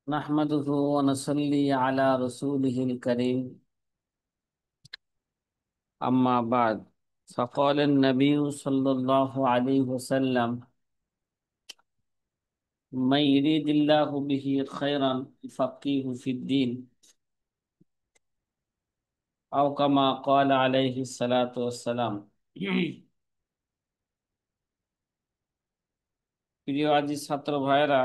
نحمده ونصلي على رسوله الكريم أما بعد فقال النبي صلى الله عليه وسلم من يريد الله به خيرا يفقهه في الدين أو كما قال عليه الصلاة والسلام প্রিয় আজিজ ছাত্র ভাইরা,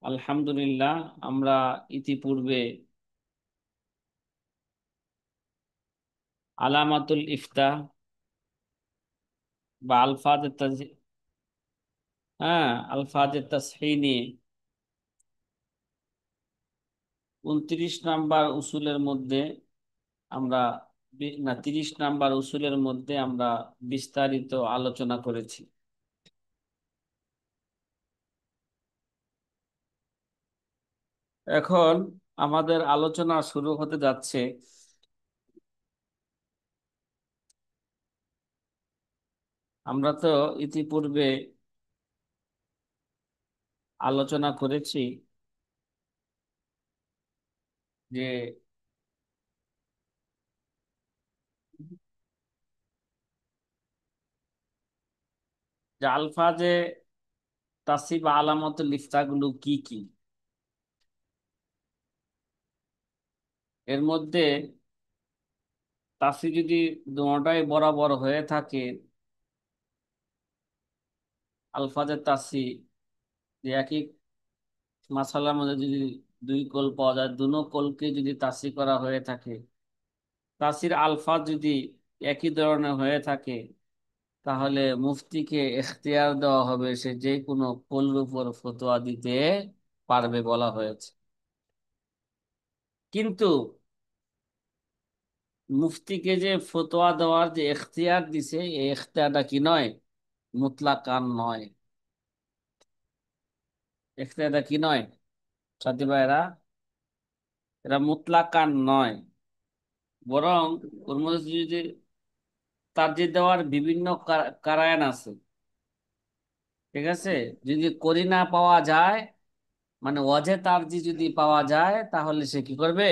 আলহামদুলিল্লাহ আমরা ইতিপূর্বে আলামাতুল ইফতা বা আলফাজে তাসহিহ নিয়ে 29 নাম্বার উসুলের মধ্যে আমরা 30 নাম্বার উসুলের মধ্যে আমরা বিস্তারিত আলোচনা করেছি। এখন আমাদের আলোচনা শুরু হতে যাচ্ছে আমরা তো ইতিপূর্বে আলোচনা করেছি যে আলফাজে তাসিব আলামতুল ইফতাগুলো কি কি। এর মধ্যে তাসি যদি দুটাই বরাবর হয়ে থাকে, আলফাজের তাসি যে একই মাসালার মধ্যে যদি দুই কোল পাওয়া যায়, দুনো কোলকে যদি তাসি করা হয়ে থাকে, তাসির আলফাজ যদি একই ধরনের হয়ে থাকে, তাহলে মুফতিকে এখতিয়ার দেওয়া হবে, সে যে কোনো কোলের উপর ফতোয়া দিতে পারবে বলা হয়েছে। কিন্তু মুফতিকে যে ফতোয়া দেওয়ার যে এখতিয়ার দিছে, এই এখতিয়ারটা কি নয়, মুতলাকান নয়। এখতিয়ারটা কি নয় সাথী ভাইরা, এটা মুতলাকান নয়, বরং ওর মধ্যে যদি তারজিহ দেওয়ার বিভিন্ন কারায়ন আছে। ঠিক আছে, যদি করিনা পাওয়া যায়, মানে ওয়াজে তারজি যদি পাওয়া যায়, তাহলে সে কি করবে,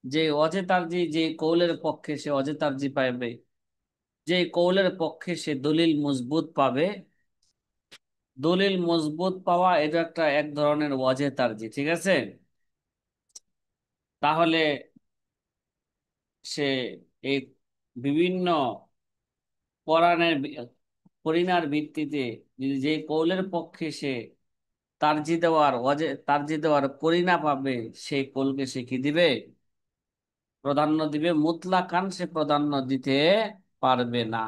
যে ওয়াজে তারজি যে কৌলের পক্ষে সে ওয়াজে তারজি পাবে, যে কৌলের পক্ষে সে দলিল মজবুত পাবে। দলিল মজবুত পাওয়া এটা একটা এক ধরনের ওয়াজে তারজি, ঠিক আছে। তাহলে সে এই বিভিন্ন করিনার ভিত্তিতে যদি যে কৌলের পক্ষে সে তারজি দেওয়ার করিনা পাবে, সেই কৌলকে সে কি দিবে, প্রাধান্য দিবে। মুতলাকান সে প্রাধান্য দিতে পারবে না।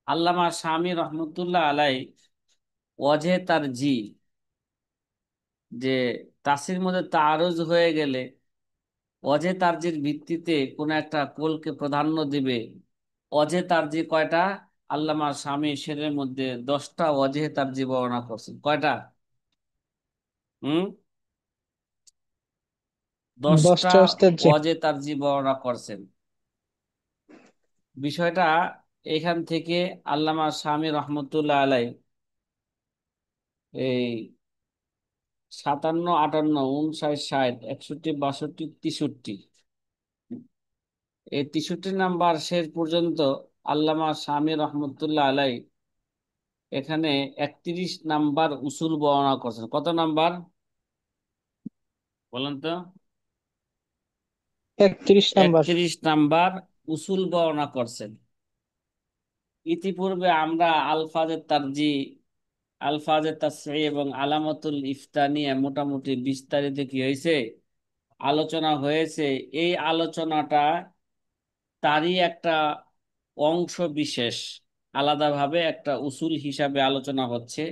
আল্লামা শামী রহমতুল্লাহ আলাই ওয়াজে তারজি, যে তাসির মধ্যে তারুজ হয়ে গেলে ওয়াজে তারজির ভিত্তিতে কোন একটা কোলকে প্রাধান্য দিবে। ওয়াজে তারজি কয়টা? আল্লামা শামী শেরের মধ্যে 10টা ওয়াজে তারজি বর্ণনা করছেন। কয়টা? হুম, 10টা 10টা ওস্তাদ জি। ওয়াজে তারজি বর্ণনা করছেন। বিষয়টা এখান থেকে আল্লামা শামী রহমতুল্লাহ আলাই এই 57, 58, 59, 60, 61, 62, 63, এই 63 নাম্বার শেষ পর্যন্ত আল্লামা শামী রহমতুল্লাহ আলাই এখানে 31 নাম্বার উসুল বর্ণনা করছেন। কত নাম্বার বলেন তো? 31 নাম্বার। 31 নাম্বার উসুল বর্ণনা করছেন। ইতিপূর্বে আমরা আলফাজে তাসরিহ এবং আলামাতুল ইফতা নিয়ে মোটামুটি বিস্তারিত কি হয়েছে, আলোচনা হয়েছে। এই আলোচনাটা তারই একটা অংশ বিশেষ, আলাদাভাবে একটা উসুল হিসাবে আলোচনা হচ্ছে।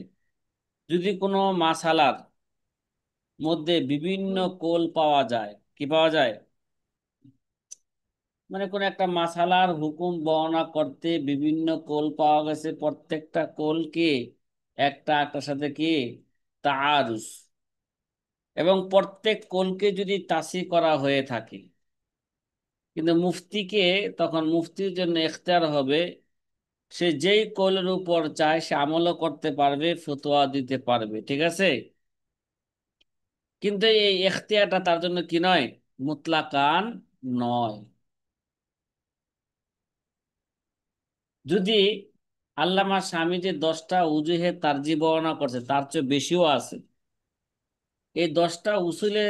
যদি কোনো মাসালার মধ্যে বিভিন্ন কোল পাওয়া যায়, কি পাওয়া যায়, মানে কোন একটা মাসালার হুকুম বর্ণনা করতে বিভিন্ন কোল পাওয়া গেছে, প্রত্যেকটা কোলকে একটা একটার সাথে কি তাআরুজ, এবং প্রত্যেক কোলকে যদি তাসি করা হয়ে থাকে, কিন্তু মুফতিকে তখন মুফতির জন্য ইখতিয়ার হবে সে যেই কৌলের উপর চায় সে আমলও করতে পারবে, ফতোয়া দিতে পারবে, ঠিক আছে। কিন্তু এই এখতিয়ারটা তার জন্য কি নয়, মুতলাকান নয়। যদি আল্লামা স্বামী যে 10টা উজুহে তারজি বর্ণনা করছে তার চেয়ে বেশিও আছে। এই 10টা উসুলে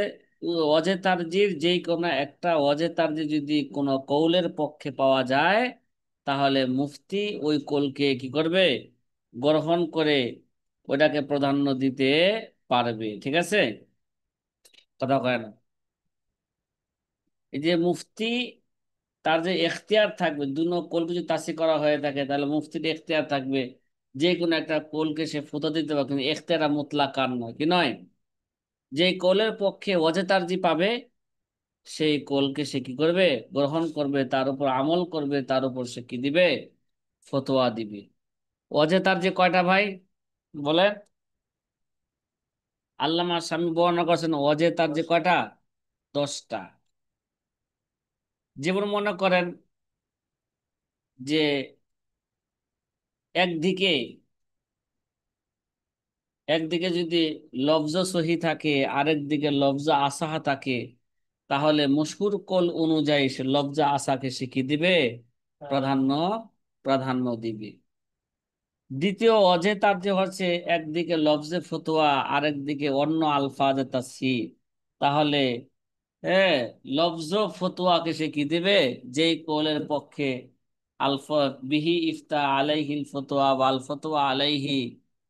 অজে তারজির যেই কোনো একটা অজে তারজি যদি কোনো কৌলের পক্ষে পাওয়া যায়, তাহলে মুফতি ওই কৌলকে কি করবে, গ্রহণ করে ওটাকে প্রাধান্য দিতে পারবে, ঠিক আছে। কথা কয় না, এই যে মুফতি তার যে এখতিয়ার থাকবে, দুনো কোলকে যদি তাসি করা হয়ে থাকে তাহলে মুফতির এখতিয়ার থাকবে যে কোনো একটা কোলকে সে ফুতো দিতে পারে, কিন্তু এখতিয়ার মুতলাকান নয়, কি নয়। যে কোলের পক্ষে ওয়াজে তারজি পাবে সেই কোলকে সে কি করবে, গ্রহণ করবে, তার উপর আমল করবে, তার উপর সে কি দিবে, ফতোয়া দিবে। ওয়াজে তারজি কয়টা ভাই বলেন? আল্লামা স্বামী বর্ণনা করছেন ওয়াজে তারজি কয়টা, 10টা। যেমন মনে করেন যে একদিকে একদিকে যদি লফজ সহি থাকে, আরেক দিকে লফজ আসাহা থাকে, তাহলে মশহুর কল অনুযায়ী সে লফজ আসাকে সে কি দিবে, প্রাধান্য প্রাধান্য দিবে। দ্বিতীয় অজে তার যে হচ্ছে একদিকে লফজে ফতোয়া আরেক দিকে অন্য আলফাজে তাসহিহ, তাহলে হ্যাঁ লফজ ফতোয়াকে সে কি দিবে, যেই কৌলের পক্ষে আলফা বিহি ইফতা আলাইহিল ফতোয়া ওয়াল ফতোয়া আলাইহি,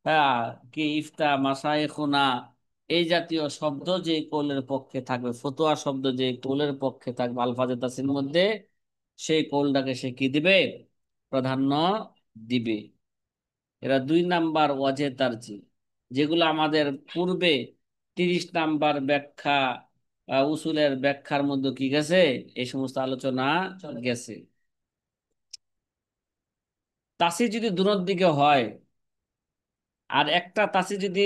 হ্যাঁ কি ইফতা মাশায়েখুনা, এই জাতীয় শব্দ যে কৌলের পক্ষে থাকবে, ফতোয়া শব্দ যে কৌলের পক্ষে থাকবে আলফাজে তাসহির মধ্যে, সেই কৌলটাকে সে কি দিবে, প্রাধান্য দিবে। এরা 2 নাম্বার ওয়াজে তারজি, যেগুলো আমাদের পূর্বে 30 নাম্বার ব্যাখ্যা উসুলের ব্যাখ্যার মধ্যে কি গেছে, এই সমস্ত আলোচনা গেছে। তাসি যদি দুনোর দিকে হয়, আর একটা তাসি যদি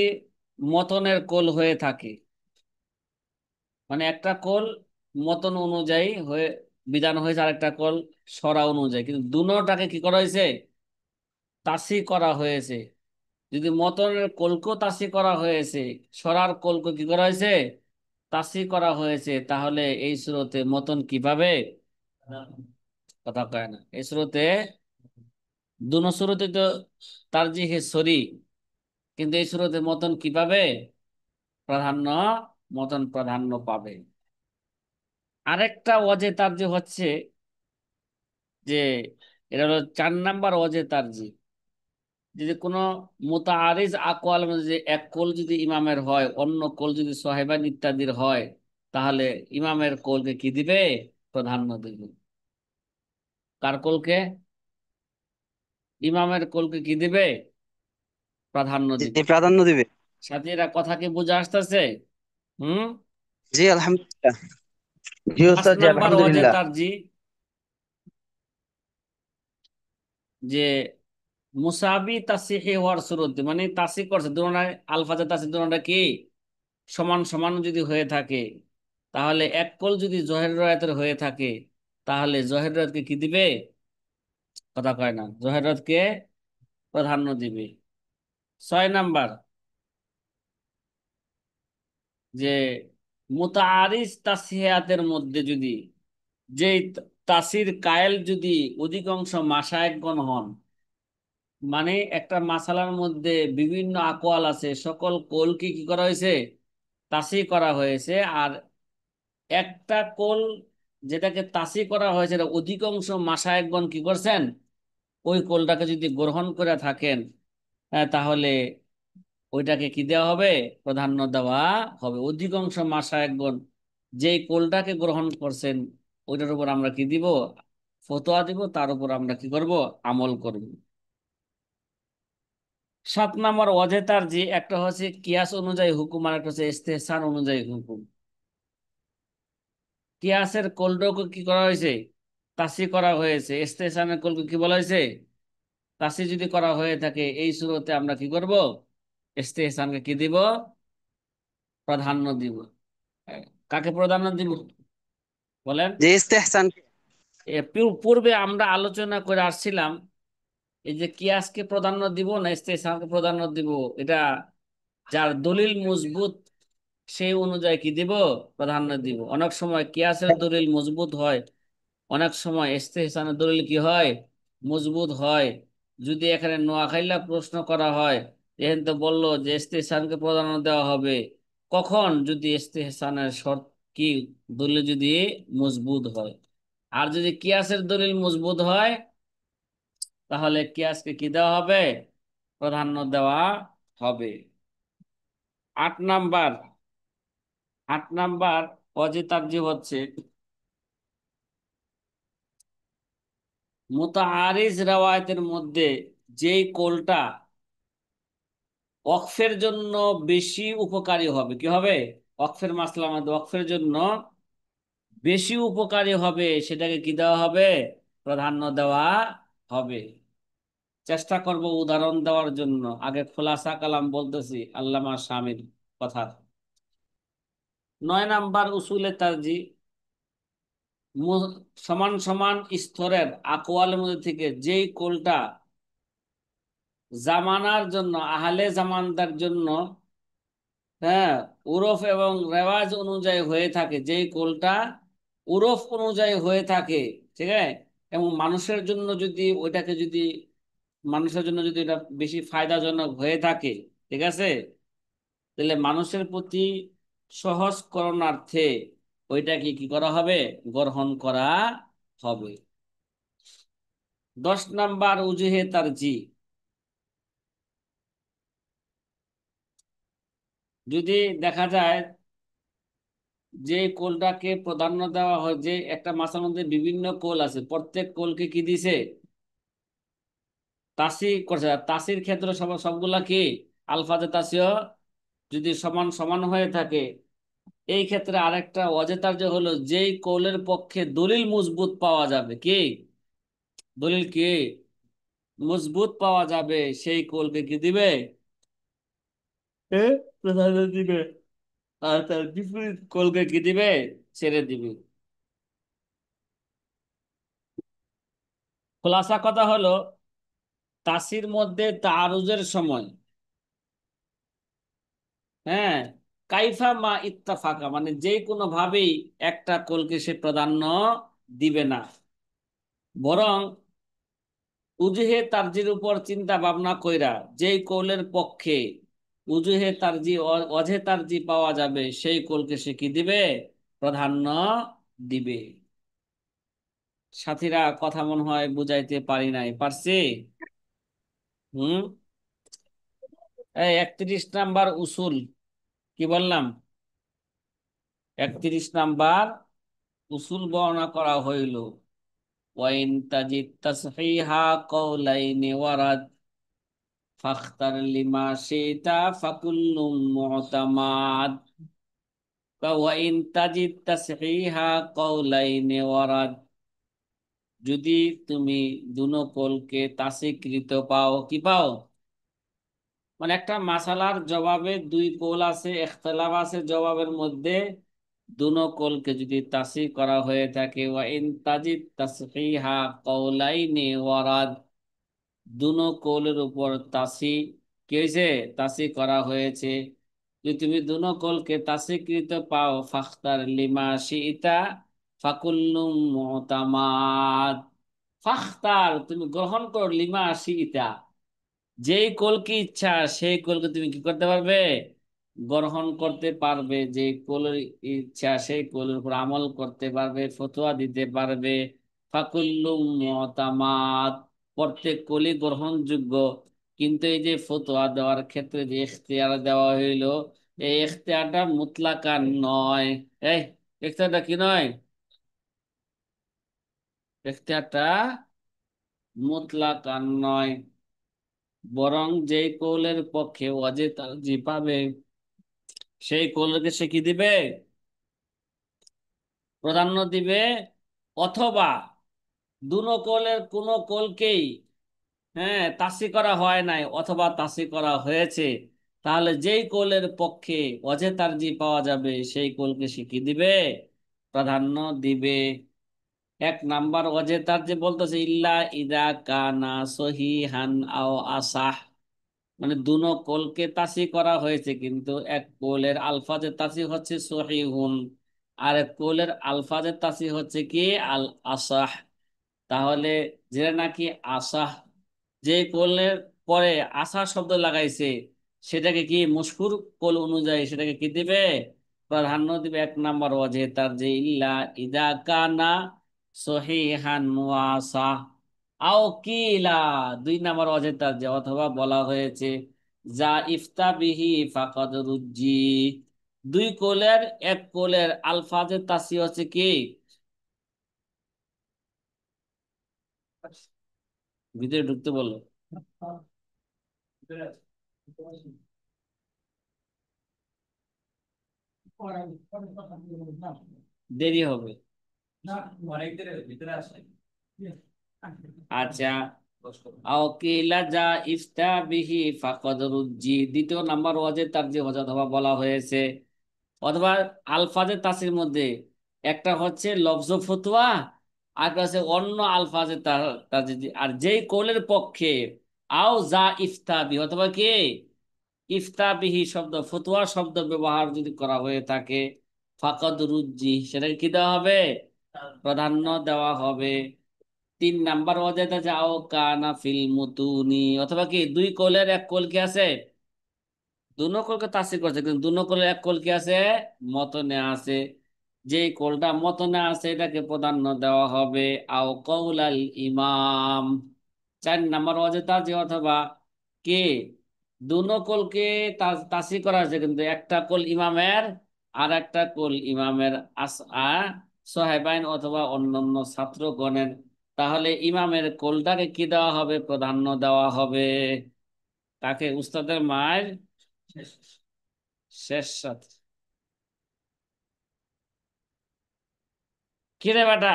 মতনের কোল হয়ে থাকে, মানে একটা কোল মতন অনুযায়ী হয়ে বিধান হয়েছে, আর একটা কোল সরা অনুযায়ী, কিন্তু দুনোটাকে কি করা হয়েছে, তাসি করা হয়েছে। যদি মতনের কলকো তাসি করা হয়েছে, সরার কলকো কি করা হয়েছে, তাসি করা হয়েছে, তাহলে এই সুরতে মতন কিভাবে, কথা কয় না, এই সুরতে দুনো সুরতে তো তারজিহে সরি, কিন্তু এই সুরতে মতন কিভাবে প্রাধান্য, মতন প্রাধান্য পাবে। আরেকটা অজে তারজি হচ্ছে যে, এটা হলো 4 নাম্বার অজে তারজি, যদি কোনো মুতাআরিজ আকওয়াল মধ্যে যে এক কোল যদি ইমামের হয়, অন্য কোল যদি সাহেবান ইত্যাদির হয়, তাহলে ইমামের কোলকে কি দিবে, প্রাধান্য দিবে। কার কোলকে, ইমামের কোলকে কি দিবে, প্রাধান্য জি, দিবে। প্রাধান্য দিবে। সাথীরা কথা কি বুঝে আসতেছে? হুম। জি আলহামদুলিল্লাহ। জি পাঁচ ওস্তাদ, জি নাম্বার ওয়াজে আলহামদুলিল্লাহ। তারজি, যে মুসাবি তাসিহি হওয়ার শুরুতে, মানে তাসি করছে দুটোনায়, আলফাজে তাসি দুটোটা কি সমান সমান যদি হয়ে থাকে, তাহলে এক কোল যদি জহের রায়তের হয়ে থাকে, তাহলে জহের রায়তকে কি দিবে, কথা কয় না, জহের রায়তকে প্রাধান্য দিবে। 6 নাম্বার, যে মুতাআরিজ তাসহিয়াতের মধ্যে যদি যেই তাসির কায়েল যদি অধিকাংশ মাশায়েখগণ হন, মানে একটা মাসালার মধ্যে বিভিন্ন আকওয়াল আছে, সকল কোলকে কি করা হয়েছে, তাসি করা হয়েছে, আর একটা কোল যেটাকে তাসি করা হয়েছে এটা অধিকাংশ মাশায়েখগণ কি করছেন, ওই কোলটাকে যদি গ্রহণ করে থাকেন, তাহলে ওইটাকে কি দেওয়া হবে, প্রাধান্য দেওয়া হবে। অধিকাংশ মাশায়েখগণ যেই কোলটাকে গ্রহণ করছেন, ওইটার উপর আমরা কি দিব, ফতোয়া দিব, তার উপর আমরা কি করব, আমল করব। 7 নাম্বার অজেতার যে একটা হচ্ছে কিয়াস অনুযায়ী হুকুম, আর একটা হচ্ছে ইস্তেহসান অনুযায়ী হুকুম। কিয়াসের কোলটাকে কি করা হয়েছে, তাসি করা হয়েছে, ইস্তেহসানের কোলকে কি বলা হয়েছে, তাসি যদি করা হয়ে থাকে, এই সুরতে আমরা কি করব, ইস্তেহসানকে কি দিব, প্রাধান্য দিব। কাকে প্রাধান্য দিব বলেন? যে ইস্তেহসান। পূর্বে আমরা আলোচনা করে আসছিলাম এই যে কিয়াসকে প্রাধান্য দিব না ইস্তেহসানকে প্রাধান্য দিব, এটা যার দলিল মজবুত সেই অনুযায়ী কি দিব, প্রাধান্য দিব। অনেক সময় কিয়াসের দলিল মজবুত হয়, অনেক সময় ইস্তেহসানের দলিল কি হয়, মজবুত হয়। যদি এখানে নোয়াখাইলা প্রশ্ন করা হয়, এখানে তো বললো যে ইস্তেহসানকে প্রাধান্য দেওয়া হবে, কখন, যদি ইস্তেহসানের শর্ত কি, দলিল যদি মজবুত হয়। আর যদি কিয়াসের দলিল মজবুত হয়, তাহলে কিয়াসকে কি দেওয়া হবে, প্রাধান্য দেওয়া হবে। 8 নাম্বার, 8 নাম্বার অজেতার্জি হচ্ছে মুতাআরিজ রাওয়ায়াতের মধ্যে যেই কৌলটা ওয়াকফের জন্য বেশি উপকারী হবে, কি হবে, ওয়াকফের মাসলার মধ্যে ওয়াকফের জন্য বেশি উপকারী হবে, সেটাকে কি দেওয়া হবে, প্রাধান্য দেওয়া হবে। চেষ্টা করব উদাহরণ দেওয়ার জন্য, আগে খোলাসা কালাম বলতেছি আল্লামা শামির কথা। 9 নাম্বার উসুলে তারজি, সমান সমান স্তরের আকওয়ালের মধ্যে থেকে যেই কৌলটা জামানার জন্য, আহলে জামানদার জন্য, হ্যাঁ, উরফ এবং রেওয়াজ অনুযায়ী হয়ে থাকে, যেই কৌলটা উরফ অনুযায়ী হয়ে থাকে, ঠিক আছে, এবং মানুষের জন্য যদি ওইটাকে যদি, মানুষের জন্য যদি এটা বেশি ফায়দাজনক হয়ে থাকে, ঠিক আছে, তাহলে মানুষের প্রতি সহজ করণার্থে ওইটাকে কি করা হবে, গ্রহণ করা হবে। 10 নাম্বার উজুহে তারজি, যদি দেখা যায় যে কোলটাকে প্রাধান্য দেওয়া হয়, যে একটা মাসার মধ্যে বিভিন্ন কোল আছে, প্রত্যেক কোলকে কি দিছে, তাসি করছে। আর তাসির ক্ষেত্রে সব সবগুলা কি আলফাজে তাসিও যদি সমান সমান হয়ে থাকে। এই ক্ষেত্রে আরেকটা অজেতার যে হলো, যেই কৌলের পক্ষে দলিল মজবুত পাওয়া যাবে, কি দলিল কি মজবুত পাওয়া যাবে, সেই কৌলকে কি দিবে, এ প্রাধান্য দিবে। আর তার বিপরীত কৌলকে কি দিবে, ছেড়ে দিবে। খোলাসা কথা হলো, তাসির মধ্যে তাআরুজের সময়, হ্যাঁ, কাইফা মা ইত্তাফাকা, মানে যে কোনো ভাবেই একটা কলকে সে প্রাধান্য দিবে না, বরং উজুহে তারজির উপর চিন্তা ভাবনা কইরা যেই কৌলের পক্ষে উজুহে তারজি অজে তারজি পাওয়া যাবে, সেই কৌলকে সে কি দিবে, প্রাধান্য দিবে। সাথীরা কথা মনে হয় বুঝাইতে পারি নাই, পারছি? হুম। এই 31 নাম্বার উসুল, কি বললাম, 31 নাম্বার উসুল বর্ণনা করা হইল। ওয়াইন তাজিদ তাসহিহা কওলাইনি ওয়ারাদ ফাখতার লিমা শিতা ফাকুল্লুম মুতামাদ। ওয়াইন তাজিদ তাসহিহা কওলাইনি ওয়ারাদ, যদি তুমি দুনো কলকে তাসিকৃত পাও, কি পাও, মানে একটা মাসালার জবাবে দুই কৌল আছে, ইখতিলাফ আছে জবাবের মধ্যে, দুনো কলকে যদি তাসি করা হয়ে থাকে, ওয়া ইন তাজিদ তাসহিহা কওলাইনি ওয়ারাদ, দুনো কৌলের উপর তাসি কি হয়েছে, তাসি করা হয়েছে, যদি তুমি দুনো কলকে তাসিকৃত পাও, ফাখতার লিমা শিইতা ফাকুল্লুম মুতামাদ, ফাখতার তুমি গ্রহণ করো, লিমা শিইতা যেই কলকে ইচ্ছা সেই কলকে তুমি কি করতে পারবে, গ্রহণ করতে পারবে, যে কলের ইচ্ছা সেই কলের উপর আমল করতে পারবে, ফতোয়া দিতে পারবে। ফাকুল্লুম মুতামাদ, প্রত্যেক কলি গ্রহণযোগ্য। কিন্তু এই যে ফতোয়া দেওয়ার ক্ষেত্রে যে ইখতিয়ার দেওয়া হইলো, এই ইখতিয়ারটা মুতলাকান নয়। এই ইখতিয়ারটা কি নয়, ইখতিয়ারটা মুতলাকান নয়, বরং যেই কৌলের পক্ষে ওয়াজে তারজি পাবে, সেই কৌলকে সে কি দিবে, প্রাধান্য দিবে। অথবা দুনো কৌলের কোন কৌলকেই, হ্যাঁ, তাসি করা হয় নাই অথবা তাসি করা হয়েছে, তাহলে যেই কৌলের পক্ষে ওয়াজে তারজি পাওয়া যাবে, সেই কৌলকে সে কি দিবে, প্রাধান্য দিবে। এক নাম্বার অজেতার যে বলতেছে ইল্লা ইদা কানা সহিহান আও আসাহ, মানে দুনো কোলকে তাসি করা হয়েছে, কিন্তু এক কোলের আলফাজের তাসি হচ্ছে সহিহুন, আর এক কোলের আলফাজের তাসি হচ্ছে কি আল আসাহ। তাহলে যেটা নাকি আসাহ, যে কোলের পরে আসাহ শব্দ লাগাইছে, সেটাকে কি মুশকুর কোল অনুযায়ী সেটাকে কি দিবে, প্রাধান্য দিবে এক নাম্বার ওয়াজে তার, যে ইল্লা ইদা কানা সহিহান ওয়াসাহ। আও কিলা, দুই নাম্বার ওয়াজে তার, যে অথবা বলা হয়েছে যা ইফতা বিহি ফাকাদ রুজ্জি, দুই কোলের এক কোলের আলফাজের তাসি হচ্ছে কি, ভিতরে ঢুকতে বলো, দেরি হবে। আচ্ছা, আওকিলা যা ইফতা বিহি ফাকাদ রুজ্জি, দ্বিতীয় নাম্বার ওয়াজে তার যে অথবা বলা হয়েছে, অথবা আলফাজে তাসির মধ্যে একটা হচ্ছে লফজ ফতুয়া, আর একটা হচ্ছে অন্য আলফাজে তাজিদ, আর যেই কৌলের পক্ষে আও যা ইফতা বিহি, অথবা কি ইফতা বিহি শব্দ ফতুয়া শব্দ ব্যবহার যদি করা হয়ে থাকে, ফাকাদ রুজ্জি, সেটাকে কি দেওয়া হবে, প্রাধান্য দেওয়া হবে। তিন নাম্বার ওয়াজেদা যাও কানা ফিল মুতুনি, অথবা কি দুই কোলের এক কোল কি আছে, দুনো কোলকে তাসির করছে, কিন্তু দুনো কোলের এক কোল কি আছে, মতনে আছে, যে কোলটা মতনে আছে এটাকে প্রাধান্য দেওয়া হবে। আও কৌলাল ইমাম, চার নাম্বার ওয়াজেদা যে অথবা কে দুনো কোলকে তাসির করা হয়েছে, কিন্তু একটা কোল ইমামের আর একটা কোল ইমামের সাহেবাইন অথবা অন্যান্য ছাত্রগণের, তাহলে ইমামের কোলটাকে কি দেওয়া হবে, প্রাধান্য দেওয়া হবে। তাকে উস্তাদের মায়ের শেষ সাথে। কি রে বেটা,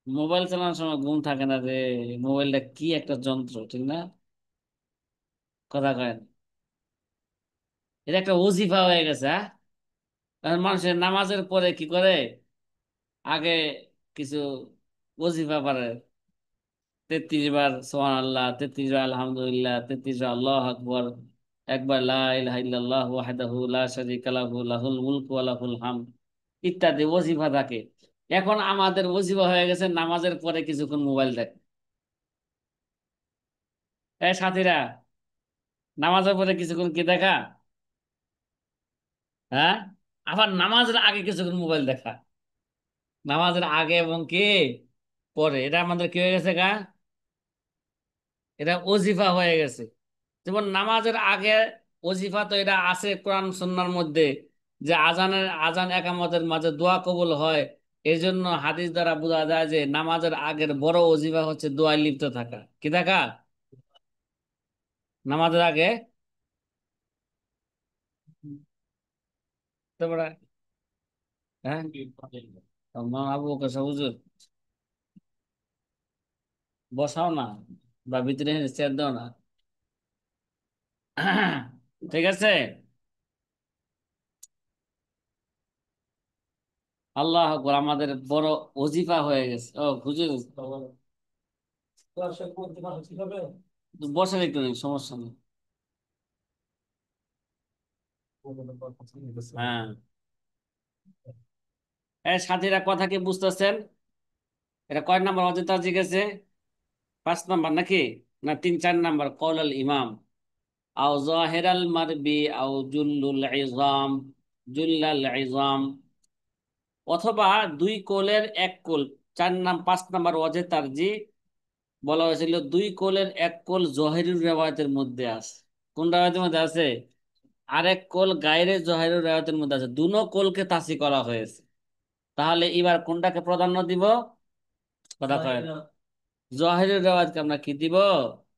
মোবাইল চালানোর সময় ঘুম থাকে না রে, মোবাইলটা কি একটা যন্ত্র, ঠিক না? কথা কয় না। এটা একটা ওজিফা হয়ে গেছে, হ্যাঁ। এখন মানুষের নামাজের পরে কি করে, আগে কিছু ওজিফা পারে, 33 বার সোহান আল্লাহ, 33 বার আলহামদুলিল্লাহ, 33 বার আল্লাহ আকবর, একবার লা ইলাহা ইল্লাল্লাহ ওয়াহদাহু লা শারীকা লাহু লাহুল মুলকু ওয়া লাহুল হামদ, ইত্যাদি ওজিফা থাকে। এখন আমাদের ওজিফা হয়ে গেছে নামাজের পরে কিছুক্ষণ মোবাইল দেখ। এই সাথীরা, নামাজের পরে কিছুক্ষণ কি দেখা, হ্যাঁ, আবার নামাজের আগে কিছুক্ষণ মোবাইল দেখা, নামাজের আগে এবং কি পরে, এটা আমাদের কি হয়ে গেছে গা, এটা ওজিফা হয়ে গেছে। যেমন নামাজের আগে ওজিফা তো এটা আছে কোরআন সুন্নাহর মধ্যে, যে আজান একামতের মাঝে দোয়া কবুল হয়, এই জন্য হাদিস দ্বারা বোঝা যায় যে নামাজের আগের বড় ওজিফা হচ্ছে দোয়ায় লিপ্ত থাকা, কি থাকা, নামাজের আগে। তারপরে হ্যাঁ, আবু বকর সাহেব হুজুর, বসাও না, বা ভিতরে চেয়ার দাও না। ঠিক আছে, আল্লাহ আকবার, আমাদের বড় ওজিফা হয়ে গেছে। ও হুজুর, বসেন একটু, নেই সমস্যা নেই। হ্যাঁ, এই সাথীরা কথা কি বুঝতেছেন? এটা কয় নাম্বার অযোধ্যা জিজ্ঞেসে, 5 নাম্বার নাকি, না 3 4 নাম্বার, কৌলাল ইমাম আও জাহিরাল মারবি আও জুল্লুল ইজাম, জুল্লাল ইজাম, অথবা দুই কোলের এক কোল। 5 নাম্বার ওয়াজে তারজি বলা হয়েছিল দুই কোলের এক কোল জহিরুর রেওয়ায়তের মধ্যে আছে, কোন রেওয়ায়তের মধ্যে আছে, আরেক কোল গায়রে জহিরুর রেওয়ায়তের মধ্যে আছে, দুনো কোলকে তাসি করা হয়েছে। তাহলে এবার কোনটাকে প্রাধান্য দিব, কথা কয়, জহিরুর রেওয়ায়তকে আমরা কি দিব,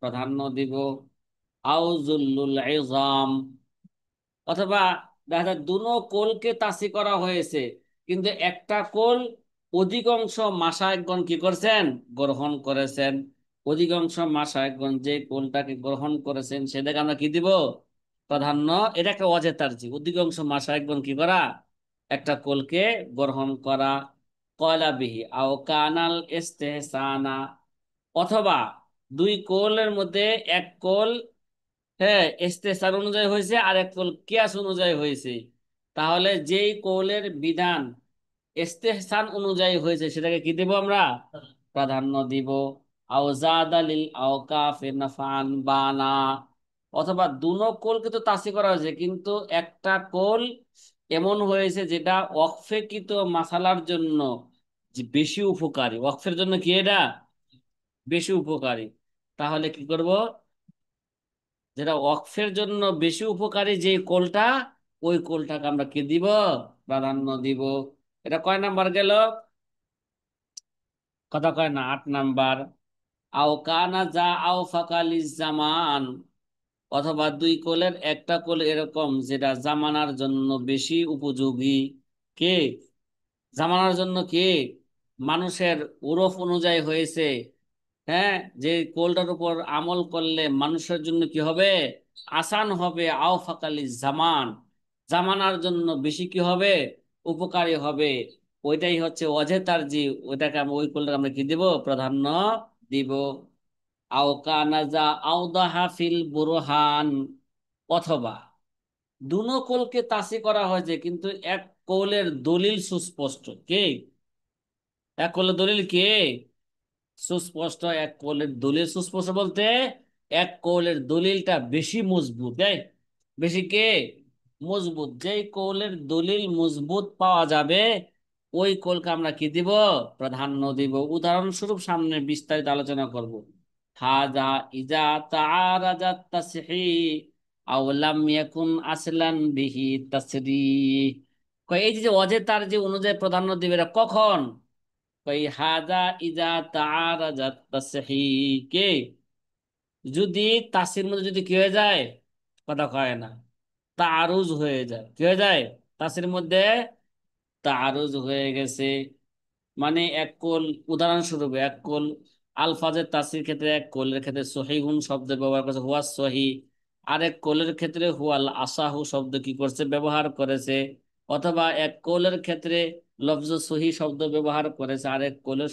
প্রাধান্য দিব। আউজুল্লুল ইজাম, অথবা দেখা যায় দুনো কোলকে তাসি করা হয়েছে, কিন্তু একটা কোল অধিকাংশ মাশায়েখগণ কি করছেন, গ্রহণ করেছেন। অধিকাংশ মাশায়েখগণ যে কোলটাকে গ্রহণ করেছেন সেটাকে আমরা কি দিব, প্রাধান্য। এটা একটা ওয়াজে তারজি, অধিকাংশ মাশায়েখগণ কি করা, একটা কোলকে গ্রহণ করা। কয়লা বিহি আও কানাল ইস্তেহসানা, অথবা দুই কৌলের মধ্যে এক কৌল, হ্যাঁ, ইস্তেহসান অনুযায়ী হয়েছে আর এক কৌল কিয়াস অনুযায়ী হয়েছে, তাহলে যেই কৌলের বিধান ইস্তেহসান অনুযায়ী হয়েছে সেটাকে কি দেব আমরা? প্রাধান্য দিব। আও জাদালিল আও কাফির নাফান বানা, অথবা দুনো কোলকে তো তাসি করা হয়েছে, কিন্তু একটা কোল এমন হয়েছে যেটা ওয়াকফেকৃত মাসালার জন্য যে বেশি উপকারী, ওয়াকফের জন্য কি এটা বেশি উপকারী, তাহলে কি করব? যেটা ওয়াকফের জন্য বেশি উপকারী যে কোলটা, ওই কোলটাকে আমরা কি দিব? প্রাধান্য দিব। এটা কয় নাম্বার গেল? কথা কয় না, 8 নাম্বার। আও কানা যা আও ফাকালিজ জামান, অথবা দুই কোলের একটা কোল এরকম যেটা জামানার জন্য বেশি উপযোগী। কে? জামানার জন্য কে? মানুষের উরফ অনুযায়ী হয়েছে, হ্যাঁ, যে কোলটার উপর আমল করলে মানুষের জন্য কি হবে? আসান হবে। আও ফাকালি জামান, জামানার জন্য বেশি কি হবে? উপকারী হবে। ওইটাই হচ্ছে অজে তারজি, ওইটাকে আমরা ওই কোলটাকে আমরা কি দিব? প্রাধান্য দিব। আও কানাজা আওদাহা ফিল বুরহান, অথবা দুনো কৌলকে তাসি করা হয়েছে কিন্তু এক কৌলের দলিল সুস্পষ্ট। কে? এক কৌলের দলিল কে? সুস্পষ্ট। এক কৌলের দলিল সুস্পষ্ট বলতে এক কৌলের দলিলটা বেশি মজবুত, বেশি কে? মজবুত। যেই কৌলের দলিল মজবুত পাওয়া যাবে ওই কৌলকে আমরা কি দিব? প্রাধান্য দিব। উদাহরণস্বরূপ সামনে বিস্তারিত আলোচনা করব। হাজা ইজা তাআরাজাত তাসহিহ আও লাম ইয়াকুন আসলান বিহি তাসরিহ, কয় এই যে অজে তার যে অনুযায়ী প্রাধান্য দিবে এটা কখন? কই হাজা ইজা তাআরাজাত তাসহিহ, কে? যদি তাসির মধ্যে যদি কি হয়ে যায়, কথা কয় না, তাআরুজ হয়ে যায়। কি হয়ে যায়? তাসির মধ্যে তাআরুজ হয়ে গেছে, মানে এক কোল, উদাহরণস্বরূপ এক কোল আলফাজের তাসির ক্ষেত্রে এক কোলের ক্ষেত্রে সহিহুন শব্দ ব্যবহার করেছে, হুয়া সহি, আরেক কোলের ক্ষেত্রে হুয়াল আসাহু শব্দ কি করছে? ব্যবহার করেছে। অথবা এক কোলের ক্ষেত্রে লফজ সহি শব্দ ব্যবহার করেছে, আরেক কোলের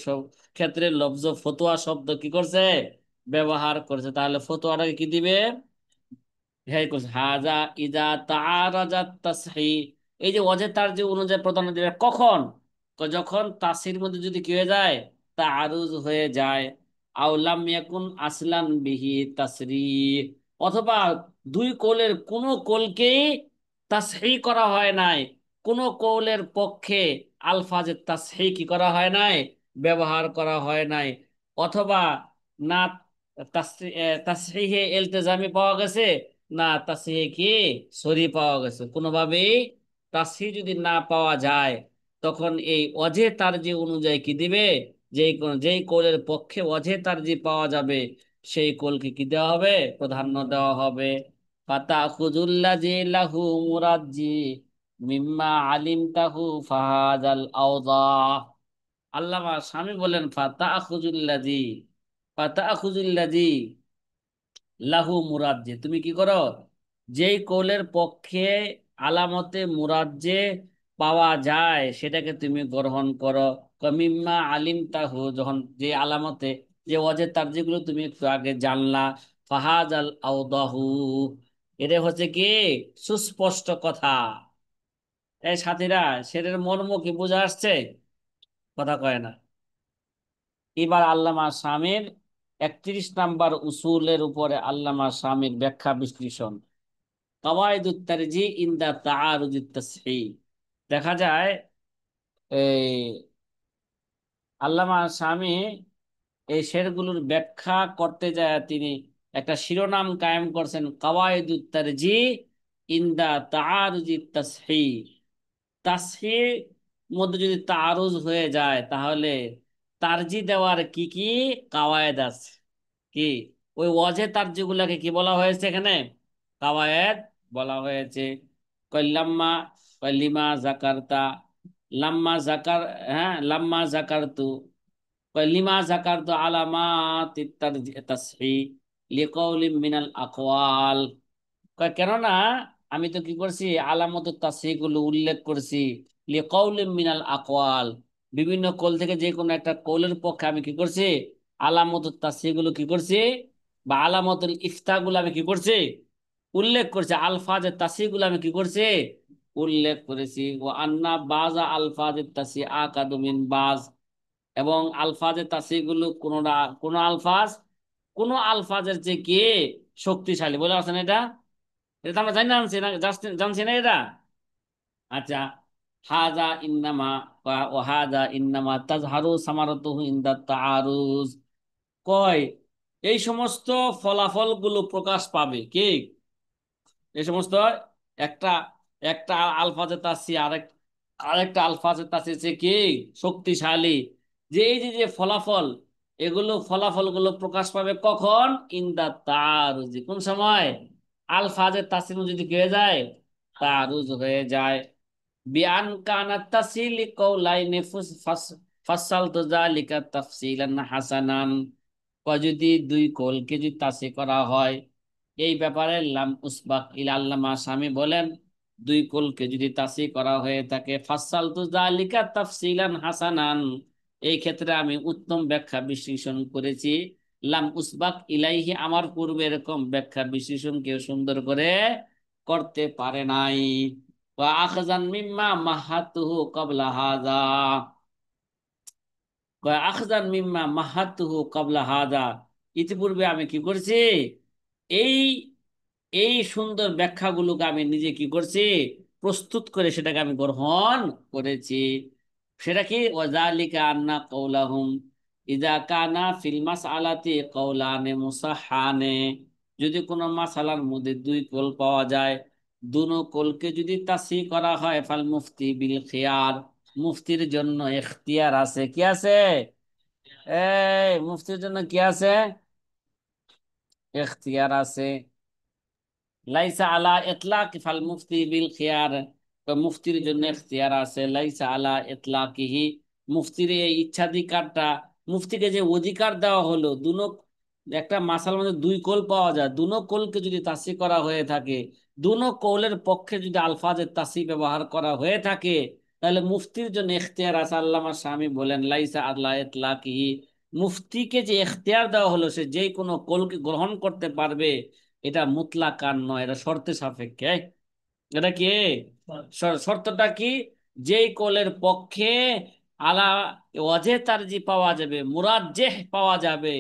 ক্ষেত্রে লফজ ফতোয়া শব্দ কি করছে? ব্যবহার করেছে, তাহলে ফতোয়াটাকে কি দিবে? হ্যাঁ করছে। হাজা ইজা তাআরাজাত তাসহিহ, এই যে অজে তার যে অনুযায়ী প্রাধান্য দিবে কখন? যখন তাসির মধ্যে যদি কি হয়ে যায়? তাআরুজ হয়ে যায়। আও লাম ইয়াকুন আসলান বিহি তাসরিহ, অথবা দুই কৌলের কোনো কৌলকেই তাসহিহ করা হয় নাই, কোনো কৌলের পক্ষে আলফাজে তাসহিহ কি করা হয় নাই? ব্যবহার করা হয় নাই। অথবা না তাসহিহে ইলতিজামি পাওয়া গেছে, না তাসহিহে কি সরি পাওয়া গেছে, কোনোভাবেই তাসহিহ যদি না পাওয়া যায় তখন এই অজে তার যে অনুযায়ী কি দিবে? যেই কোলের পক্ষে অজে তার যে পাওয়া যাবে সেই কোলকে কি দেওয়া হবে? প্রাধান্য দেওয়া হবে। ফাতাখুযুল্লাযী লাহু মুরাজ্জি মিম্মা আলিমতাহু ফাহাদাল আওযা, আল্লামা স্বামী বলেন ফাতাখুযুল্লাযী লাহু মুরাজ্জে, তুমি কি করো? যেই কৌলের পক্ষে আলামতে মুরাজ্জে পাওয়া যায় সেটাকে তুমি গ্রহণ করো। কমিম্মা আলিম তাহু, যখন যে আলামতে, যে ওয়াজে তার যেগুলো তুমি একটু আগে জানলা, ফাহাজ আল আউদাহু, এটা হচ্ছে কি সুস্পষ্ট কথা। এই সাথীরা, সেটার মর্ম কি বোঝা আসছে? কথা কয় না। এবার আল্লামা শামীর 31 নাম্বার উসুলের উপরে আল্লামা শামীর ব্যাখ্যা বিশ্লেষণ। কাওয়াইদুত তারজি ইনদা তাআরুজুত তাসহিহ, দেখা যায় এই আল্লামা শামী এই শেরগুলোর ব্যাখ্যা করতে যায় তিনি একটা শিরোনাম কায়েম করছেন, কাওয়াইদুত তারজি ইনদা তাআরুজুত তাসহিহ। তাসহিহ মধ্যে যদি তাআরুজ হয়ে যায় তাহলে তারজি দেওয়ার কি কি কাওয়ায়েদ আছে? কি ওই ওয়াজে তার যেগুলাকে কি বলা হয়েছে এখানে? কাওয়ায়েদ বলা হয়েছে। কল্লাম্মা কলিমা জাকারতা, লাম্মা জাকার, হ্যাঁ লাম্মা জাকারতু, কলিমা জাকারতু আলামাত তাসহিহ লিকাউলিম মিনাল আকওয়াল, কেননা আমি তো কি করছি? আলামত তাসহিহ গুলো উল্লেখ করছি লিকাউলিম মিনাল আকওয়াল, বিভিন্ন কোল থেকে যে কোনো একটা কোলের পক্ষে আমি কি করছি, আলামত তাসিগুলো কি করছি, বা আলামতুল ইফতাগুলো আমি কি করছি, উল্লেখ করছি। আলফাজের তাসিগুলো আমি কি করছি, উল্লেখ করেছি। ও আন্না বাজা আলফাজের তাসি আকাদু মিন বাজ, এবং আলফাজের তাসিগুলো কোনটা, কোন আলফাজ কোন আলফাজের যে কি শক্তিশালী বলে আছেন এটা। এটা তো আমরা জানি না, জানছি না, জানছি না এটা। আচ্ছা, হাজা ইন্নামা বা ও হাজা ইন্নামা তাজহারু সামারাতুহু ইনদা তাআরুজ, কয় এই সমস্ত ফলাফল গুলো প্রকাশ পাবে কি, এই সমস্ত একটা একটা আলফাজে তাসি আরেকটা আলফাজে তাসি হচ্ছে কি শক্তিশালী, যে এই যে যে ফলাফল, এগুলো ফলাফল গুলো প্রকাশ পাবে কখন, ইনদা তারুজ, কোন সময়, আলফাজে তাসিম যদি কি হয়ে যায়, তারুজ হয়ে যায়। বিআন কানাত তাসিলি কওলাইনি ফাসসালতু যালিকা তাফসিলান হাসানান, যদি দুই কলকে যদি তাসি করা হয়, এই ব্যাপারে লাম উসবাক ইলা, আল্লামা স্বামী বলেন, দুই কলকে যদি তাসি করা হয়ে থাকে, ফাসসালতু যালিকা তাফসিলান হাসানান, এই ক্ষেত্রে আমি উত্তম ব্যাখ্যা বিশ্লেষণ করেছি। লাম উসবাক ইলাইহি, আমার পূর্বে এরকম ব্যাখ্যা বিশ্লেষণ কেউ সুন্দর করে করতে পারে নাই। ওয়া আখজান মিম্মা মাহাতুহু ক্বাবলা হাযা, কয় আখজান মিম্মা মাহাতুহু ক্বাবলা হাযা, ইতিপূর্বে আমি কি করছি, এই এই সুন্দর ব্যাখ্যাগুলোকে আমি নিজে কি করছি, প্রস্তুত করে সেটাকে আমি গ্রহণ করেছি। সেটা কি, ওয়াজালিকা আন্না কওলাহুম ইযা কানা ফিল মাসআলাতি কওলানে মুসাহানে, যদি কোনো মাসালার মধ্যে দুই কল পাওয়া যায়, দুনো কলকে যদি তাসি করা হয়, ফাল মুফতি বিল খিয়ার, মুফতির জন্য এখতিয়ার আছে, কি আছে, এই মুফতির জন্য কি আছে, এখতিয়ার আছে। লাইসা আলা ইতলাক ফাল মুফতি বিল খিয়ার, তো মুফতির জন্য ইখতিয়ার আছে। লাইসা আলা ইতলাকিহি, মুফতির এই ইচ্ছাধিকারটা, মুফতিকে যে অধিকার দেওয়া হলো, দুনো একটা মাসাল মধ্যে দুই কোল পাওয়া যায়, দুনো কোলকে যদি তাসি করা হয়ে থাকে, দুনো কৌলের পক্ষে যদি আলফাজের তাসি ব্যবহার করা হয়ে থাকে, তাহলে মুফতির জন্য ইখতিয়ার আছে। আল্লামা স্বামী বলেন, লাইসা আলা ইতলাকিহি, মুফতিকে যে ইখতিয়ার দেওয়া হলো, সে যে কোনো কোলকে গ্রহণ করতে পারবে, এটা মুতলাকান নয়, এটা শর্তে সাপেক্ষে। এটা কি, শর্তটা কি, যেই কোলের পক্ষে আলা ওয়াজে তারজি পাওয়া যাবে, মুরাজ্জেহ পাওয়া যাবে,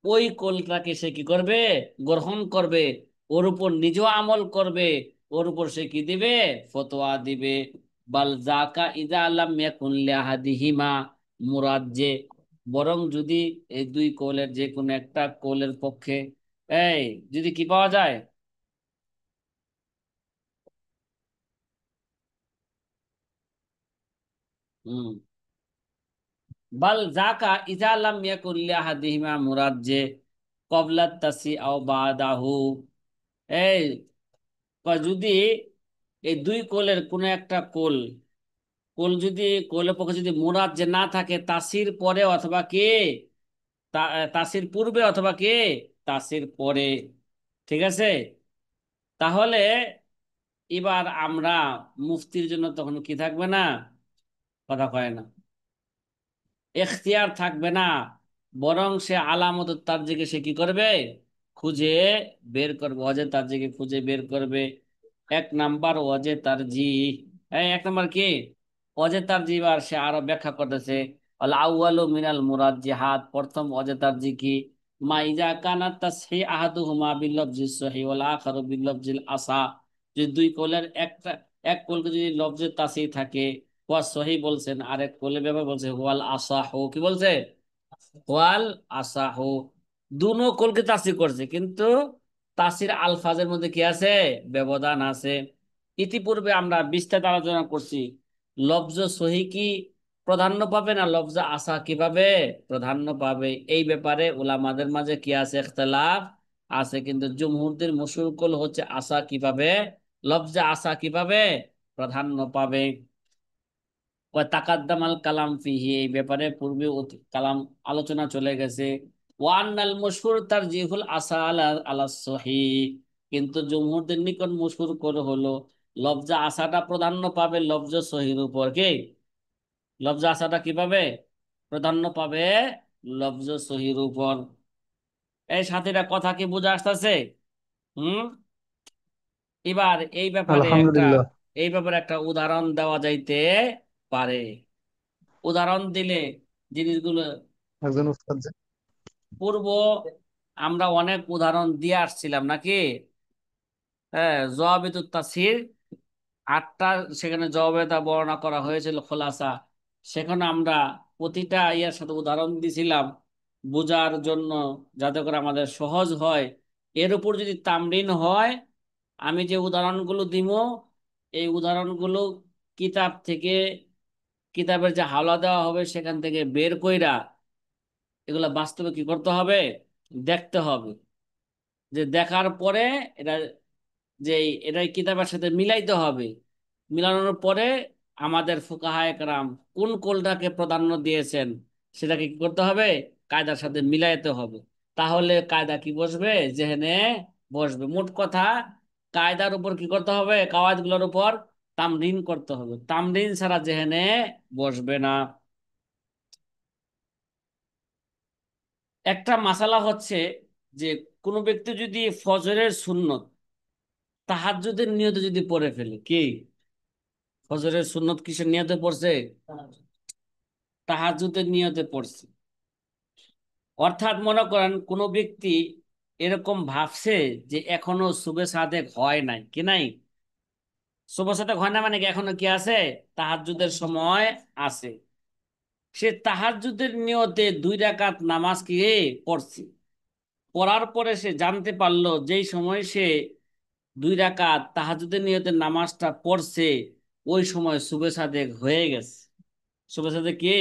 ওই কোলটাকে সে কি করবে, গ্রহণ করবে, ওর উপর নিজেও আমল করবে, ওর উপর সে কি দিবে, ফতোয়া দিবে। বাল জাকা ইজা আলাম ইয়াকুন লিআহাদিহিমা মুরাজ্জে, বরং যদি এই দুই কোলের যে কোনো একটা কোলের পক্ষে, এই যদি কি পাওয়া যায়, হুম, বাল জাকা ইজা লাম ইয়াকুন লিআহাদিহিমা মুরাজ্জে ক্বাবলা তাসি আও বাদাহু, এই যদি এই দুই কোলের কোন একটা কোল, কোল যদি, কোলের পক্ষে যদি মুরাজ্জে না থাকে, তাসির পরে অথবা কে, তাসির পূর্বে অথবা কে, তাসির পরে, ঠিক আছে, তাহলে এবার আমরা মুফতির জন্য তখন কি থাকবে না, কথা কয় না, এখতিয়ার থাকবে না, বরং সে আলামত তারজিকে সে কি করবে, খুঁজে বের করবে, অজে তারজিকে খুঁজে বের করবে। এক নাম্বার অজে তারজি, এই এক নাম্বার কি, অজে তারজি, আর সে আরো ব্যাখ্যা করতেছে। আল আউয়ালু মিনাল মুরাজ্জিহাত, প্রথম অজে তারজি কি, মা ইজা কানাত তাসহি আহাদুহুমা বিল লফজিস সহিহ ওয়াল আখারু বিল লফজিল আসা, যদি দুই কোলের একটা, এক কোলকে যদি লফজে তাসহি থাকে, ওয়া সহি বলছেন, আরেক কোলে ব্যাপারে বলছে ওয়াল আসাহু, কি বলছে, ওয়াল আসাহু, দুনো কোলকে তাসির করছে, কিন্তু তাসির আলফাজের মধ্যে কি আছে, ব্যবধান আছে। ইতিপূর্বে আমরা বিস্তারিত আলোচনা করছি, লফজ সহি কি প্রাধান্য পাবে না লফজ আসা কিভাবে প্রাধান্য পাবে, এই ব্যাপারে উলামাদের মাঝে কি আছে, ইখতিলাফ আছে, কিন্তু জমহুরদের মশহুর কল হচ্ছে আসা কিভাবে, লফজ আসা কিভাবে প্রাধান্য পাবে। ওয়া তাকাদ্দামাল কালাম ফিহি, এই ব্যাপারে পূর্বে কালাম আলোচনা চলে গেছে। ওয়ান্নাল মশহুর তারজিহুল আসা আলা আলা সহিহ, কিন্তু জমহুরদের নিকট মশহুর করে হলো লফজা আসাটা প্রাধান্য পাবে লফজ সহির উপর, কি লফজ আসাটা কি পাবে? প্রাধান্য পাবে লফজ সহির উপর। এই সাথীরা কথা কি বুঝে আসতেছে? হুম। এবার আলহামদুলিল্লাহ। এই ব্যাপারে একটা উদাহরণ দেওয়া যাইতে পারে। উদাহরণ দিলে জিনিসগুলো একজন উস্তাদ পূর্ব আমরা অনেক উদাহরণ দিয়ে আসছিলাম নাকি? হ্যাঁ, জওয়াবিতুত তাসহির 8টা, সেখানে জবাবেদা বর্ণনা করা হয়েছিল খোলাসা। সেখানে আমরা প্রতিটা ইয়ার সাথে উদাহরণ দিছিলাম বোঝার জন্য, যাতে করে আমাদের সহজ হয়। এর উপর যদি তামরিন হয়, আমি যে উদাহরণগুলো দিব, এই উদাহরণগুলো কিতাব থেকে, কিতাবের যে হাওলা দেওয়া হবে সেখান থেকে বের কইরা এগুলা বাস্তবে কি করতে হবে? দেখতে হবে। যে দেখার পরে এটা, যে এটা কিতাবের সাথে মিলাইতে হবে। মিলানোর পরে আমাদের ফুকাহায়ে কেরাম কোন কলটাকে প্রাধান্য দিয়েছেন সেটাকে কি করতে হবে? কায়দার সাথে মিলাইতে হবে। তাহলে কায়দা কি বসবে? যেহেনে বসবে। মোট কথা, কায়দার উপর কি করতে হবে? কাওয়াইদগুলোর উপর তামরিন করতে হবে। তামরিন ছাড়া যেহেনে বসবে না। একটা মাসালা হচ্ছে যে কোনো ব্যক্তি যদি ফজরের সুন্নত তাহাজ্জুদের নিয়তে যদি পড়ে ফেলে, কি ফজরের সুন্নত কিসের নিয়তে পড়ছে? তাহাজ্জুদের নিয়তে পড়ছে। অর্থাৎ মনে করেন কোন ব্যক্তি এরকম ভাবছে যে এখনো সুবে সাদেক হয় নাই, কি নাই? সুবে সাদেক হয় না মানে কি এখনো কি আছে? তাহাজ্জুদের সময় আছে। সে তাহাজ্জুদের নিয়তে 2 রাকাত নামাজ কি পড়ছে। পড়ার পরে সে জানতে পারলো যেই সময় সে 2 রাকাত তাহাজ্জুদের নিয়তে নামাজটা পড়ছে, ওই সময় সুবে সাদেক হয়ে গেছে। সুবে সাদেক কি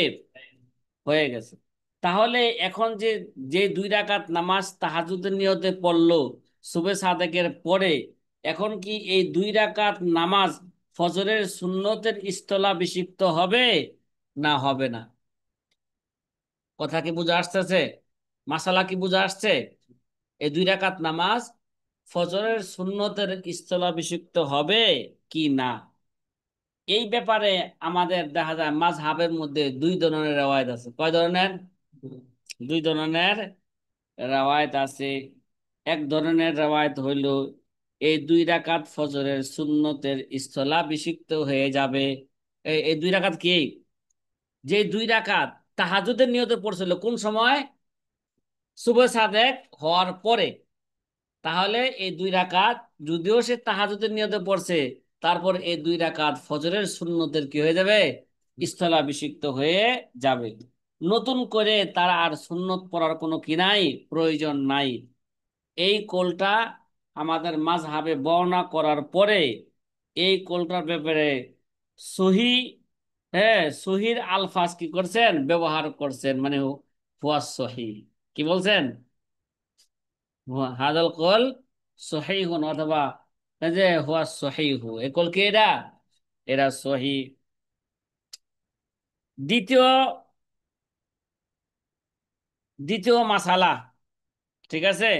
হয়ে গেছে। তাহলে এখন যে যে 2 রাকাত নামাজ তাহাজ্জুদের নিয়তে পড়লো সুবে সাদেকের পরে, এখন কি এই 2 রাকাত নামাজ ফজরের সুন্নতের স্থলাভিষিক্ত হবে না হবে না? কথা কি বুঝে আসতেছে? মাসালা কি বুঝে আসছে? এই 2 রাকাত নামাজ ফজরের সুন্নতের স্থলাভিষিক্ত হবে কি না? এই ব্যাপারে আমাদের দেখা যায় মাযহাবের মধ্যে 2 ধরনের রেওয়ায়েত আছে। কয় ধরনের? 2 ধরনের রেওয়ায়েত আছে। এক ধরনের রেওয়ায়েত হইল এই 2 রাকাত ফজরের সুন্নতের স্থলাভিষিক্ত হয়ে যাবে। এই 2 রাকাত কি? যে 2 রাকাত তাহাজ্জুদের নিয়তে পড়ছিল কোন সময়? সুবহ সাদেক হওয়ার পরে। তাহলে এই 2 রাকাত যদিও সে তাহাজ্জুদের নিয়তে পড়ছে, তারপর এই 2 রাকাত ফজরের সুন্নতের কি হয়ে যাবে? স্থলাভিষিক্ত হয়ে যাবে। নতুন করে তার আর সুন্নত পড়ার কোনো কি নাই, প্রয়োজন নাই। এই কোলটা আমাদের মাযহাবে বর্ণনা করার পরে এই কোলটার ব্যাপারে সহি, হ্যাঁ, সহির আলফাজ কি করছেন? ব্যবহার করছেন। মানে হুয়া সহি, কি বলছেন? হাদাল কল সহিহুন, অথবা এই যে হুয়া সহিহু, এ কল কি এরা? এরা সহি। দ্বিতীয় দ্বিতীয় মাসালা, ঠিক আছে,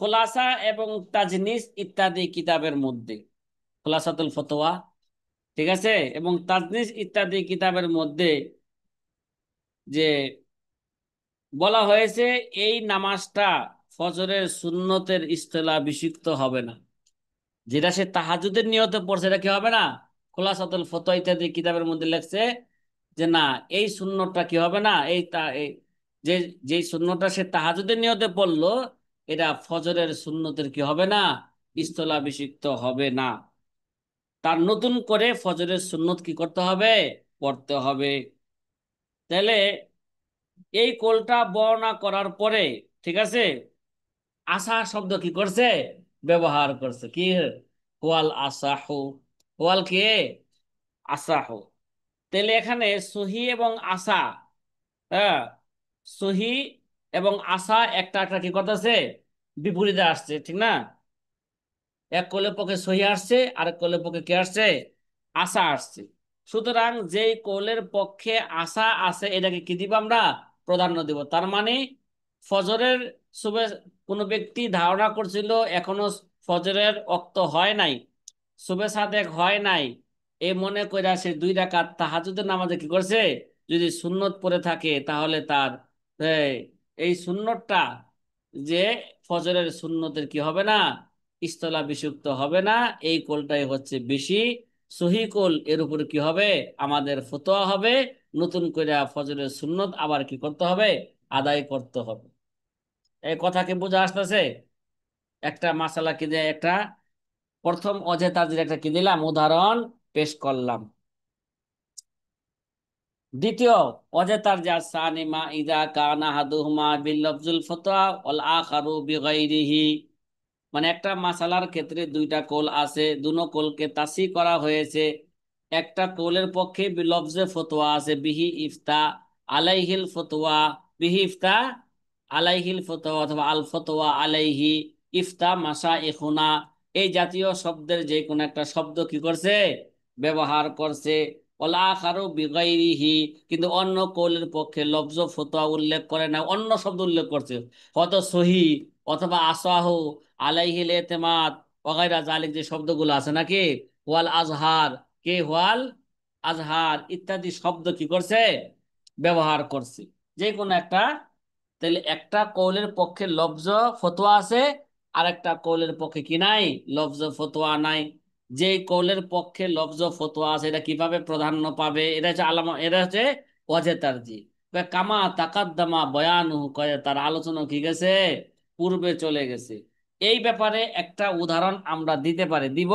খোলাসা এবং তাজনিস ইত্যাদি কিতাবের মধ্যে, খোলাসাতুল ফতোয়া, ঠিক আছে, এবং তাজনিস ইত্যাদি কিতাবের মধ্যে যে বলা হয়েছে এই নামাজটা ফজরের সুন্নতের স্থলাভিষিক্ত হবে না। যেটা সে তাহাজ্জুদের নিয়তে পড়ছে এটা কি হবে না? খোলাসাতুল ফতোয়া ইত্যাদি কিতাবের মধ্যে লেখছে যে না, এই সুন্নতটা কি হবে না, যে যেই সুন্নতটা সে তাহাজ্জুদের নিয়তে পড়লো, এটা ফজরের সুন্নতের কি হবে না? স্থলাভিষিক্ত হবে না। তার নতুন করে ফজরের সুন্নত কি করতে হবে? পড়তে হবে। তাহলে এই কোলটা বর্ণনা করার পরে, ঠিক আছে, আশা শব্দ কি করছে? ব্যবহার করছে। কি? ওয়াল আসাহু। ওয়াল কে? আসাহু। তাহলে এখানে সহি এবং আশা, হ্যাঁ, সহি এবং আশা একটা একটা কি করতেছে? বিপরীতে আসছে, ঠিক না? এক কলের পক্ষে সহি আসছে, আরেক কলের পক্ষে কে আসছে? আশা আসছে। সুতরাং যেই কলের পক্ষে আশা আছে এটাকে কি দিব আমরা? প্রাধান্য দিব। তার মানে ফজরের শুভে কোনো ব্যক্তি ধারণা করছিল এখনো ফজরের ওয়াক্ত হয় নাই, শুভে সাদেক হয় নাই, এই মনে কইরা সে 2 রাকাত তাহাজ্জুদের নামাজে কি করছে, যদি সুন্নত পড়ে থাকে তাহলে তার এই এই সুন্নতটা যে ফজরের সুন্নতের কি হবে না, স্থলাভিষিক্ত হবে না। এই কোলটাই হচ্ছে বেশি সহি কোল। এর উপরে কি হবে, আমাদের ফতোয়া হবে, নতুন করে ফজরের সুন্নত আবার কি করতে হবে, আদায় করতে হবে। এই কথা কি বোঝা আসতেছে? একটা মাসালা কি দিয়ে একটা প্রথম অজেতার একটা কি দিলাম, উদাহরণ পেশ করলাম। দ্বিতীয় অজেতার যে সানি মা ইদা কানা হাদুহুমা বিল লফজুল ফতোয়া ওয়াল আখারু বিগাইরিহি। মানে একটা মাসালার ক্ষেত্রে 2টা কৌল আছে, দুনো কৌলকে তাসি করা হয়েছে। একটা কৌলের পক্ষে বিলফজে ফতোয়া আছে, বিহি ইফতা আলাইহিল ফতোয়া, বিহি ইফতা আলাইহিল ফতোয়া অথবা আল ফতোয়া আলাইহি ইফতা মাসা ইখুনা। এই জাতীয় শব্দের যে কোনো একটা শব্দ কি করছে, ব্যবহার করছে। ওলা আখারু বিগাইরিহি, কিন্তু অন্য কৌলের পক্ষে লফজ ফতোয়া উল্লেখ করে না, অন্য শব্দ উল্লেখ করছে, হয়তো সহি অথবা আসাহু আলাইহিল এতেমাদ ওগাইরা জালিক, যে শব্দগুলো আছে নাকি, ওয়াল আজহার, কে ওয়াল আজহার ইত্যাদি শব্দ কি করছে, ব্যবহার করছে। যে কোনো একটা, তাহলে একটা কৌলের পক্ষে লফজ ফতোয়া আছে, আর একটা কৌলের পক্ষে কি নাই, লফজ ফতোয়া নাই। যে কৌলের পক্ষে লফজ ফতোয়া আছে এটা কিভাবে প্রাধান্য পাবে, এটা হচ্ছে আলামা, এটা হচ্ছে ওয়াজে তারজি। কামা তাকাদ্দামা বয়ানুহু, কয়ে তার আলোচনা কি গেছে, পূর্বে চলে গেছে। এই ব্যাপারে একটা উদাহরণ আমরা দিতে পারি, দিব?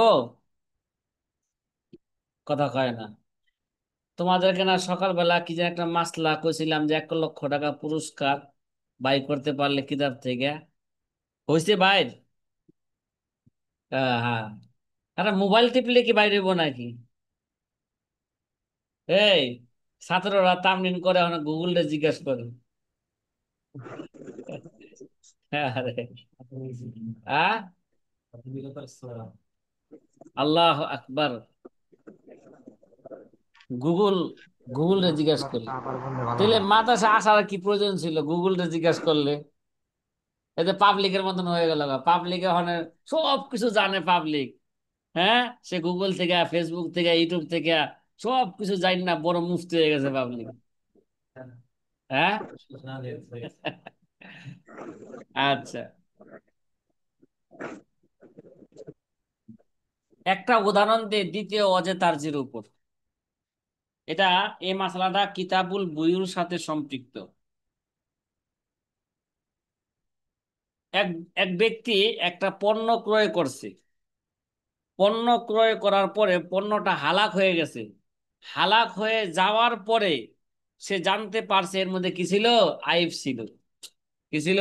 কথা কয় না। তোমাদেরকে না সকালবেলা কি যেন একটা মাসলা কইছিলাম যে 1 লক্ষ টাকা পুরস্কার বাই করতে পারলে কিতাব থেকে, হয়েছে বাইর? হ্যাঁ হ্যাঁ। আরে মোবাইল টিপলে কি বাইরে হইবো নাকি? এই ছাত্ররা তামলিন করে এখন গুগল রে জিজ্ঞেস করে। হ্যাঁ রে। আহ আল্লাহ আকবার। গুগল, গুগল রে জিজ্ঞেস করি। তাহলে মাদ্রাসা আসার কি প্রয়োজন ছিল গুগল রে জিজ্ঞেস করলে? এতে পাবলিকের মতন হয়ে গেল, পাবলিক এখন সব কিছু জানে পাবলিক। হ্যাঁ, সে গুগল থেকে ফেসবুক থেকে ইউটিউব থেকে সব কিছু জানি না, বড় মুফতি হয়ে গেছে পাবলিক। হ্যাঁ। আচ্ছা, একটা উদাহরণ দে দ্বিতীয় অজেতার্জির উপর। এটা, এই মাসলাটা কিতাবুল বুয়ুর সাথে সম্পৃক্ত। এক এক ব্যক্তি একটা পণ্য ক্রয় করছে। পণ্য ক্রয় করার পরে পণ্যটা হালাক হয়ে গেছে। হালাক হয়ে যাওয়ার পরে সে জানতে পারছে এর মধ্যে কি ছিল, আইব ছিল। কি ছিল?